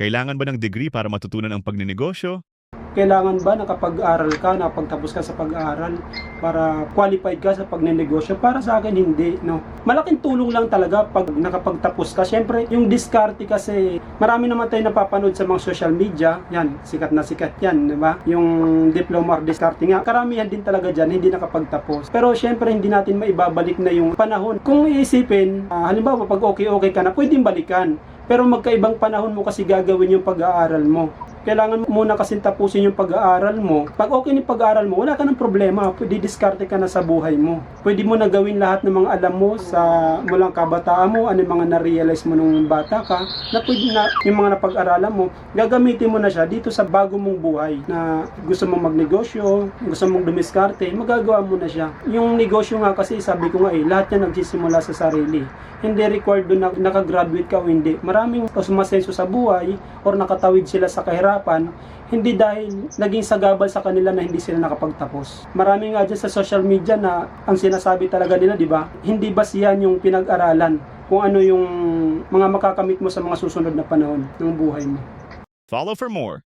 Kailangan ba ng degree para matutunan ang pagninegosyo? Kailangan ba nakapag-aral ka, nakapagtapos ka sa pag-aaral para qualified ka sa pagnenegosyo? Para sa akin, hindi, no? Malaking tulong lang talaga pag nakapagtapos ka. Siyempre, yung diskarte kasi, marami naman tayo napapanood sa mga social media. Yan, sikat na sikat yan, di ba? Yung diploma or diskarte nga. Karamihan din talaga dyan, hindi nakapagtapos. Pero siyempre, hindi natin maibabalik na yung panahon. Kung iisipin, halimbawa, pag okay ka na, pwedeng balikan. Pero magkaibang panahon mo kasi gagawin yung pag-aaral mo. Kailangan muna kasi tapusin yung pag-aaral mo. Pag okay yung pag-aaral mo, wala ka ng problema. Pwede diskarte ka na sa buhay mo. Pwede mo na gawin lahat ng mga alam mo sa mulang kabataan mo, ano yung mga na-realize mo nung bata ka, na pwede na yung mga napag-aralan mo, gagamitin mo na siya dito sa bago mong buhay na gusto mong magnegosyo, gusto mong dumiskarte, magagawa mo na siya. Yung negosyo nga kasi, sabi ko nga lahat yan nagsisimula sa sarili. Hindi required doon na nakagraduate ka o hindi. Maraming sumasenso sa buhay or nakatawid sila sa kahirapan, hindi dahil naging sagabal sa kanila na hindi sila nakapagtapos. Marami nga dyan sa social media na ang sinasabi talaga nila, di ba? Hindi basihan yung pinag-aralan kung ano yung mga makakamit mo sa mga susunod na panahon ng buhay mo. Follow for more.